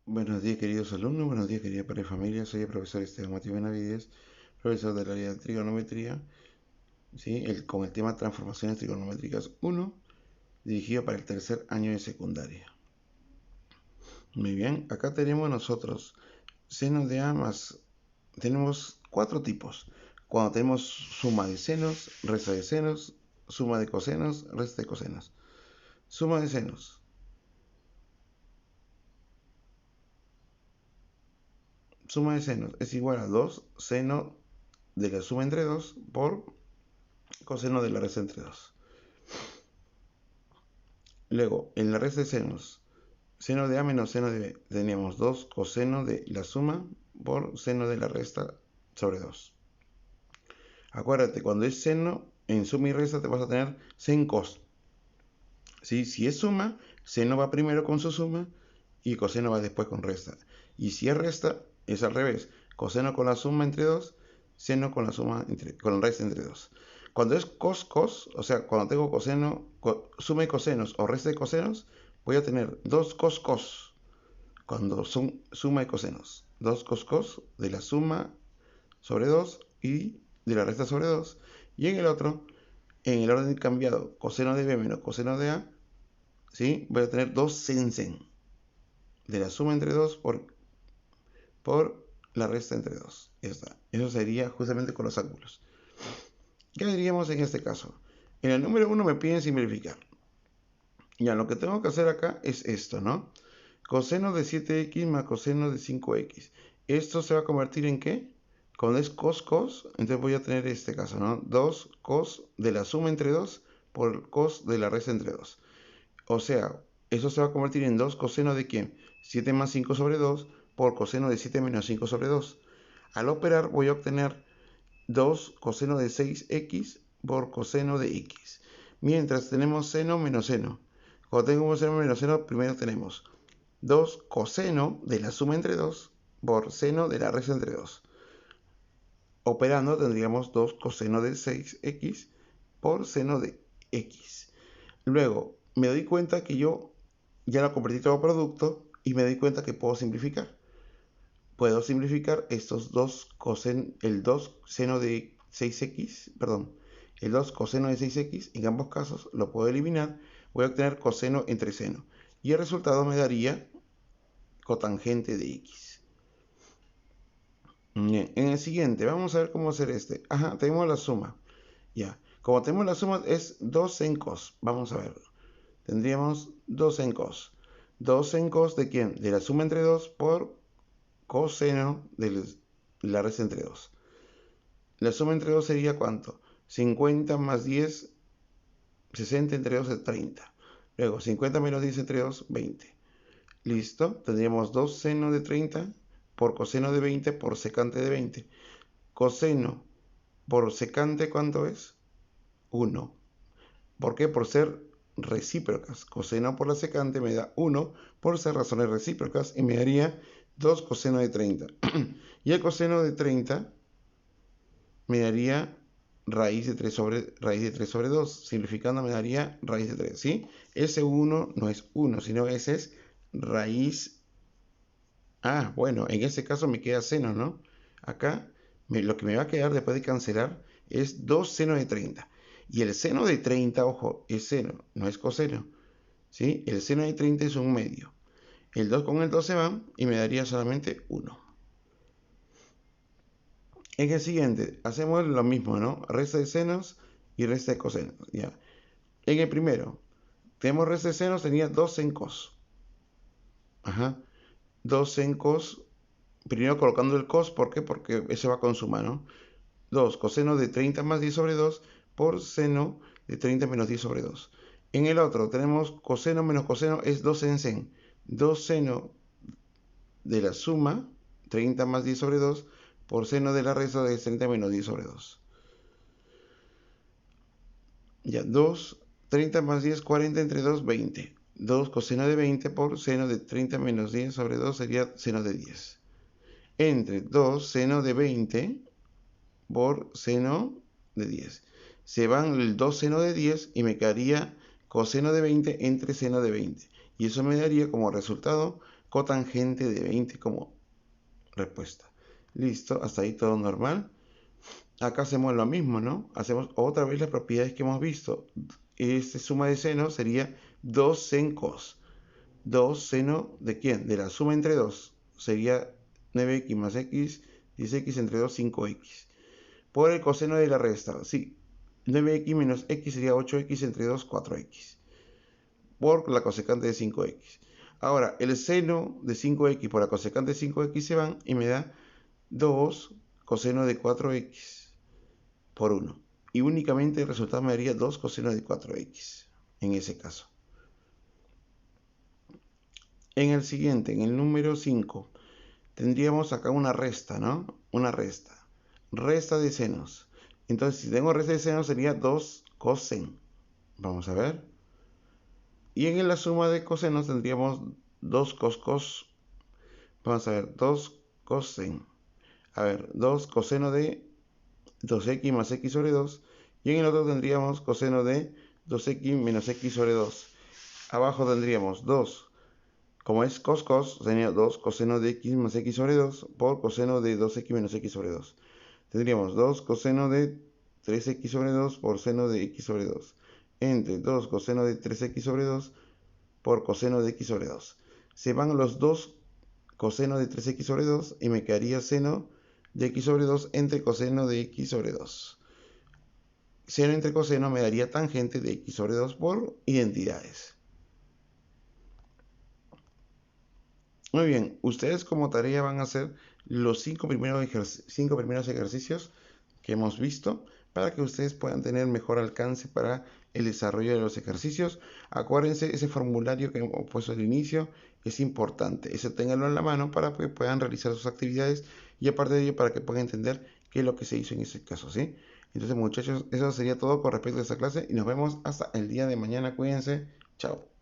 Buenos días, queridos alumnos, buenos días, querida padre de familia. Soy el profesor Esteban Matías Benavides, profesor del área de trigonometría, ¿sí? Con el tema Transformaciones Trigonométricas 1, dirigido para el tercer año de secundaria. Muy bien, acá tenemos nosotros seno de A más. Tenemos cuatro tipos. Cuando tenemos suma de senos, resta de senos, suma de cosenos, resta de cosenos. Suma de senos. Suma de senos es igual a 2 seno de la suma entre 2 por coseno de la resta entre 2. Luego, en la resta de senos, seno de A menos seno de B, teníamos 2 coseno de la suma por seno de la resta sobre 2. Acuérdate, cuando es seno, en suma y resta te vas a tener sen cos. ¿Sí? Si es suma, seno va primero con su suma y coseno va después con resta. Y si es resta, es al revés. Coseno con la suma entre 2, seno con la suma con la resta entre 2. Cuando es cos, o sea, cuando tengo coseno, suma de cosenos o resta de cosenos, voy a tener 2 cos. Cuando son suma de cosenos. 2 cos de la suma sobre 2 y de la resta sobre 2. Y en el otro, en el orden cambiado, coseno de B menos coseno de A, ¿sí? Voy a tener 2 sen de la suma entre 2 por la resta entre 2. Ya está. Eso sería justamente con los ángulos. ¿Qué diríamos en este caso? En el número 1 me piden simplificar. Ya, lo que tengo que hacer acá es esto, ¿no? Coseno de 7x más coseno de 5x. ¿Esto se va a convertir en qué? Cuando es cos, entonces voy a tener este caso, ¿no? 2 cos de la suma entre 2 por cos de la resta entre 2. O sea, eso se va a convertir en 2 coseno de ¿quién? 7 más 5 sobre 2 por coseno de 7 menos 5 sobre 2. Al operar voy a obtener 2 coseno de 6x por coseno de x. Mientras tenemos seno menos seno. Cuando tengo seno menos seno, primero tenemos 2 coseno de la suma entre 2 por seno de la resta entre 2. Operando tendríamos 2 coseno de 6x por seno de x. Luego me doy cuenta que yo ya lo convertí todo a producto y me doy cuenta que puedo simplificar. Puedo simplificar estos dos el 2 seno de 6x, perdón, el 2 coseno de 6x, en ambos casos lo puedo eliminar, voy a obtener coseno entre seno. Y el resultado me daría cotangente de x. Bien, en el siguiente, vamos a ver cómo hacer este. Ajá, tenemos la suma. Ya, como tenemos la suma es 2 en cos. Vamos a ver. Tendríamos 2 en cos. 2 en cos de quién? De la suma entre 2 por coseno de la resta entre 2. La suma entre 2 sería ¿cuánto? 50 más 10, 60 entre 2 es 30. Luego 50 menos 10 entre 2, 20. Listo, tendríamos 2 seno de 30 por coseno de 20 por secante de 20. Coseno por secante, ¿cuánto es? 1. ¿Por qué? Por ser recíprocas. Coseno por la secante me da 1 por ser razones recíprocas y me daría 2 coseno de 30. Y el coseno de 30 me daría raíz de 3 sobre 2. Simplificando me daría raíz de 3. ¿Sí? Ese 1 no es 1, sino ese es raíz. Ah, bueno, en ese caso me queda seno, ¿no? Acá lo que me va a quedar después de cancelar es 2 seno de 30. Y el seno de 30, ojo, es seno, no es coseno. ¿Sí? El seno de 30 es un medio. El 2 con el 2 se van y me daría solamente 1. En el siguiente, hacemos lo mismo, ¿no? Resta de senos y resta de cosenos. Ya. En el primero, tenemos resta de senos, tenía 2 en cos. Ajá. 2 en cos. Primero colocando el cos, ¿por qué? Porque eso va con suma, ¿no? 2 coseno de 30 más 10 sobre 2 por seno de 30 menos 10 sobre 2. En el otro tenemos coseno menos coseno es 2 en sen. 2 seno de la suma, 30 más 10 sobre 2, por seno de la resta de 30 menos 10 sobre 2. Ya, 2, 30 más 10, 40 entre 2, 20. 2 coseno de 20 por seno de 30 menos 10 sobre 2 sería seno de 10. Entre 2 seno de 20 por seno de 10. Se van el 2 seno de 10 y me quedaría coseno de 20 entre seno de 20. Y eso me daría como resultado cotangente de 20 como respuesta. Listo, hasta ahí todo normal. Acá hacemos lo mismo, ¿no? Hacemos otra vez las propiedades que hemos visto. Esta suma de seno sería 2 sen cos. 2 seno de quién? De la suma entre 2. Sería 9x más x, 10x entre 2, 5x. Por el coseno de la resta, sí. 9x menos x sería 8x entre 2, 4x. Por la cosecante de 5x. Ahora, el seno de 5x por la cosecante de 5x se van y me da 2 coseno de 4x por 1. Y únicamente el resultado me daría 2 coseno de 4x en ese caso. En el siguiente, en el número 5, tendríamos acá una resta, ¿no? Una resta. Resta de senos. Entonces, si tengo resta de senos sería 2 cosen. Vamos a ver. Y en la suma de cosenos tendríamos 2 cos. Vamos a ver, 2 cosen. A ver, 2 coseno de 2x más x sobre 2. Y en el otro tendríamos coseno de 2x menos x sobre 2. Abajo tendríamos 2. Como es cos, sería 2 coseno de x más x sobre 2 por coseno de 2x menos x sobre 2. Tendríamos 2 coseno de 3x sobre 2 por seno de x sobre 2. Entre 2 coseno de 3x sobre 2 por coseno de x sobre 2. Se van los 2 coseno de 3x sobre 2 y me quedaría seno de x sobre 2 entre coseno de x sobre 2. Seno entre coseno me daría tangente de x sobre 2 por identidades. Muy bien, ustedes como tarea van a hacer los 5 primeros ejercicios que hemos visto para que ustedes puedan tener mejor alcance para el desarrollo de los ejercicios. Acuérdense, ese formulario que hemos puesto al inicio es importante. Eso ténganlo en la mano para que puedan realizar sus actividades y aparte de ello para que puedan entender qué es lo que se hizo en ese caso, ¿sí? Entonces, muchachos, eso sería todo con respecto a esta clase y nos vemos hasta el día de mañana. Cuídense. Chao.